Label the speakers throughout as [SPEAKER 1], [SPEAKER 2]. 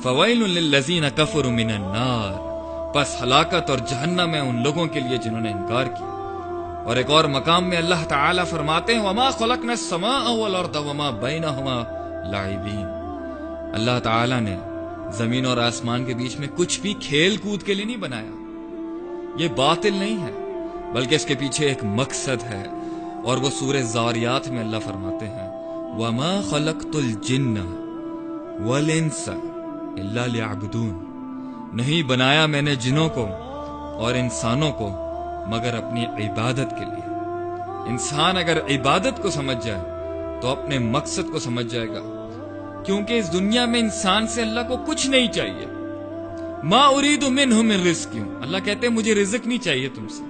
[SPEAKER 1] फवैलुन लिल्लज़ीना कफ़रू मिनन नार, बस हलाकत और जहन्नम है उन लोगों के लिए जिन्होंने इनकार किया। और एक और मकाम में अल्लाह ताला फरमाते हैं वमा खलक़नस समाअ वल अर्द वमा बैनहुमा लाइबीन। अल्लाह ताला ने जमीन और आसमान के बीच में कुछ भी खेल कूद के लिए नहीं बनाया। ये बातिल नहीं है, बल्कि इसके पीछे एक मकसद है। और वो सूरह ज़ारियात में अल्लाह फरमाते हैं वमा खलक़तुल जिन्ना वल इंसा इल्ला लियअबुदून, नहीं बनाया मैंने जिनों को और इंसानों को मगर अपनी इबादत के लिए। इंसान अगर इबादत को समझ जाए तो अपने मकसद को समझ जाएगा, क्योंकि इस दुनिया में इंसान से अल्लाह को कुछ नहीं चाहिए। मा उरीदु मिनहुम मिन रिज़्क़, अल्लाह कहते हैं मुझे रिज़्क़ नहीं चाहिए तुमसे।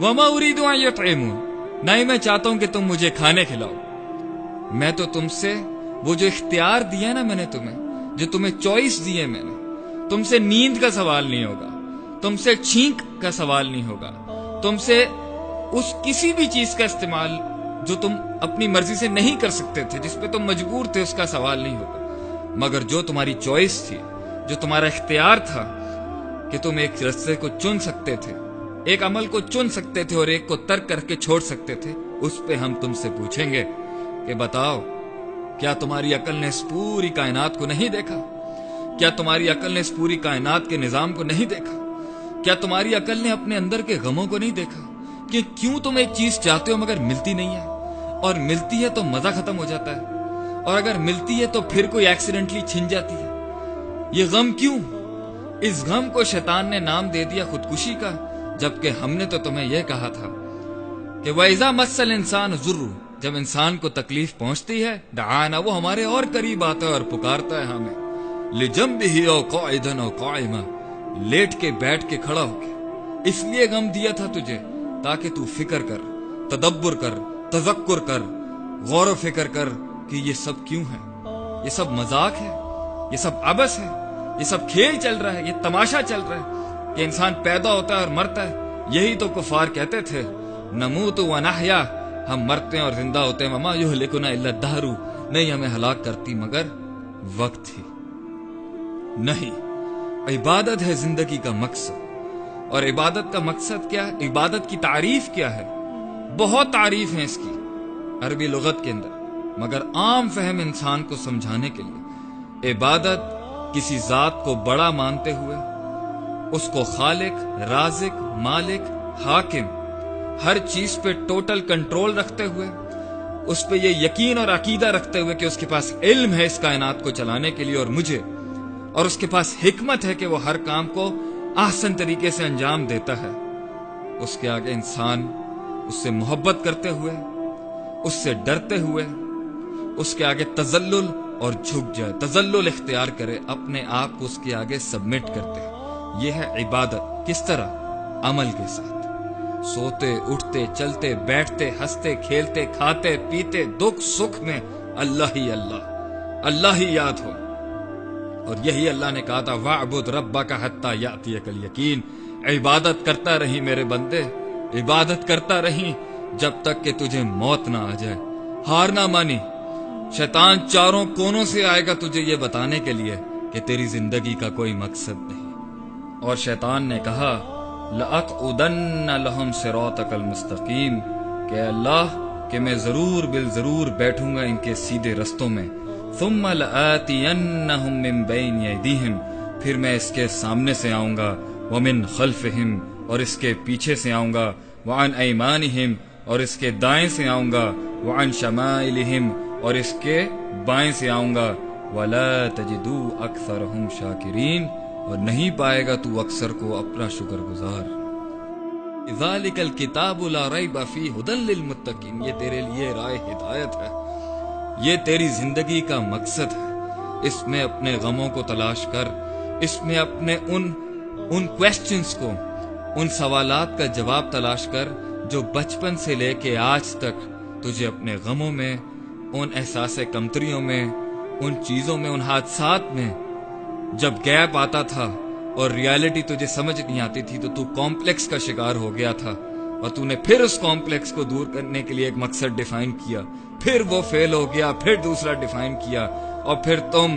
[SPEAKER 1] वमा उरीदु अन युतइमून, नहीं मैं चाहता हूं कि तुम मुझे खाने खिलाओ। मैं तो तुमसे वो जो इख्तियार दिया ना मैंने तुम्हें, जो तुम्हें चॉइस दी है मैंने, तुमसे नींद का सवाल नहीं होगा, तुमसे छींक का सवाल नहीं होगा, तुमसे उस किसी भी चीज का इस्तेमाल जो तुम अपनी मर्जी से नहीं कर सकते थे, जिस पे तुम मजबूर थे, उसका सवाल नहीं होगा। मगर जो तुम्हारी चॉइस थी, जो तुम्हारा इख्तियार था कि तुम एक रास्ते को चुन सकते थे, एक अमल को चुन सकते थे और एक को तर्क करके छोड़ सकते थे, उस पे हम तुमसे पूछेंगे कि बताओ क्या तुम्हारी अकल ने इस पूरी कायनात को नहीं देखा? क्या तुम्हारी अकल ने इस पूरी कायनात के निजाम को नहीं देखा? क्या तुम्हारी अकल ने अपने अंदर के गमों को नहीं देखा कि क्यों तुम एक चीज चाहते हो मगर मिलती नहीं है, और मिलती है तो मजा खत्म हो जाता है, और अगर मिलती है तो फिर कोई एक्सीडेंटली छिन जाती है। ये गम क्यों? इस गम को शैतान ने नाम दे दिया खुदकुशी का, जबकि हमने तो तुम्हें यह कहा था कि वैज़ा मस्सल इंसान जुर्रु, जब इंसान को तकलीफ पहुंचती है दआना, वो हमारे और करीब आता है और पुकारता है हमें। लिजंबिही औ काइदन औ काइमा, लेट के बैठ के खड़ा होके। इसलिए गम दिया था तुझे ताकि तू फिक्र कर, तदब्बर कर, तज़क्कुर कर, गौर व फिक्र कर कि ये सब क्यों है, ये सब मजाक है, ये सब अबस है, ये सब खेल चल रहा है, ये तमाशा चल रहा है कि इंसान पैदा होता है और मरता है। यही तो कुफार कहते थे नमूतु व नहया, हम मरते हैं और जिंदा होते हैं, वमा युहलिकुना इल्ला दहरु, नहीं हमें हलाक करती मगर वक्त ही। नहीं, इबादत है जिंदगी का मकसद। और इबादत का मकसद क्या है? इबादत की तारीफ क्या है? बहुत तारीफ है इसकी अरबी लुगत के अंदर, मगर आम फहम इंसान को समझाने के लिए इबादत किसी जात को बड़ा मानते हुए, उसको खालिक, राजिक, मालिक, हाकिम, हर चीज पे टोटल कंट्रोल रखते हुए, उस पे ये यकीन और अकीदा रखते हुए कि उसके पास इल्म है इस कायनात को चलाने के लिए और मुझे, और उसके पास हिकमत है कि वो हर काम को आसान तरीके से अंजाम देता है। उसके आगे इंसान उससे मोहब्बत करते हुए, उससे डरते हुए, उसके आगे तजल्लुल और झुक जाए, तजल्लुल इख्तियार करे, अपने आप को उसके आगे सबमिट करते। यह है इबादत। किस तरह? अमल के साथ, सोते उठते चलते बैठते हंसते खेलते खाते पीते दुख सुख में अल्लाह ही अल्लाह, अल्लाह ही याद हो। और यही अल्लाह ने कहा था वअबुद रब्बका हत्ता यातियकल यकीन, इबादत करता रही मेरे बंदे, इबादत करता रही जब तक कि तुझे मौत ना आ जाए। हार ना मानी। शैतान चारों कोनों से आएगा तुझे ये बताने के लिए कि तेरी जिंदगी का कोई मकसद नहीं। और शैतान ने कहा लअक़उदन्न लहुम सिरातकल मुस्तकीम, कि अल्लाह कि मैं जरूर बिल जरूर बैठूंगा इनके सीधे रस्तों में। सुम्मा लआतियन्नहुम मिन बैन यदीहिम, फिर मैं इसके सामने से आऊंगा, व मिन खल्फिहिम, और इसके पीछे से आऊंगा, व अन ऐमानिहिम, और इसके दाएं से आऊंगा, व अन शमाइलिहिम, और इसके बाएं से आऊंगा, वला तजिदू अक्सरहुम शाकिरीन, और नहीं पाएगा तू अक्सर को अपना शुक्रगुजार। ज़ालिकल किताबु ला रैब फीहि हुदल लिल मुत्तकीन, ये तेरे लिए राह हिदायत है, ये तेरी जिंदगी का मकसद है। इसमें अपने गमों को तलाश कर, इसमें अपने उन क्वेश्चंस को, उन सवालात का जवाब तलाश कर जो बचपन से लेके आज तक तुझे अपने गमों में, उन एहसास कमतरियों में, उन चीजों में, उन हादसात में जब गैप आता था और रियलिटी तुझे समझ नहीं आती थी, तो तू कॉम्प्लेक्स का शिकार हो गया था, और तूने फिर उस कॉम्प्लेक्स को दूर करने के लिए एक मकसद डिफाइन किया, फिर वो फेल हो गया, फिर दूसरा डिफाइन किया, और फिर तुम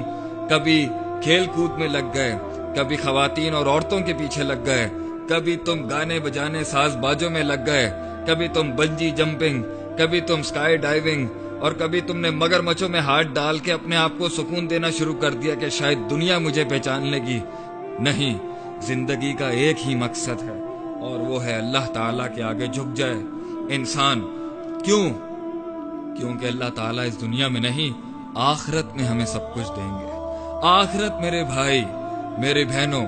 [SPEAKER 1] कभी کھیل کود میں لگ گئے، کبھی خواتین اور عورتوں کے پیچھے لگ گئے، کبھی تم گانے بجانے ساز بازوں میں لگ گئے، کبھی تم بنجی جمپنگ، کبھی تم سکائی ڈائیونگ، اور کبھی تم نے مگرمچھوں میں ہاتھ ڈال کے اپنے آپ کو سکون دینا شروع کر دیا کہ شاید دنیا مجھے پہچان لے گی۔ نہیں، زندگی کا ایک ہی مقصد ہے اور وہ ہے اللہ تعالیٰ کے آگے جھک جائے انسان۔ کیوں؟ کیونکہ اللہ تعالیٰ اس دنیا میں نہیں، آخرت میں ہمیں سب کچھ دیں گے۔ آخرت میرے بھائی، میرے بہنوں،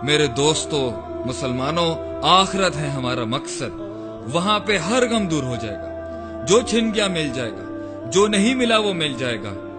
[SPEAKER 1] میرے دوستوں، مسلمانوں، آخرت ہے ہمارا مقصد۔ وہاں پہ ہر غم دور ہو جائے گا، جو چھن گیا مل جائے گا، جو نہیں ملا وہ مل جائے گا۔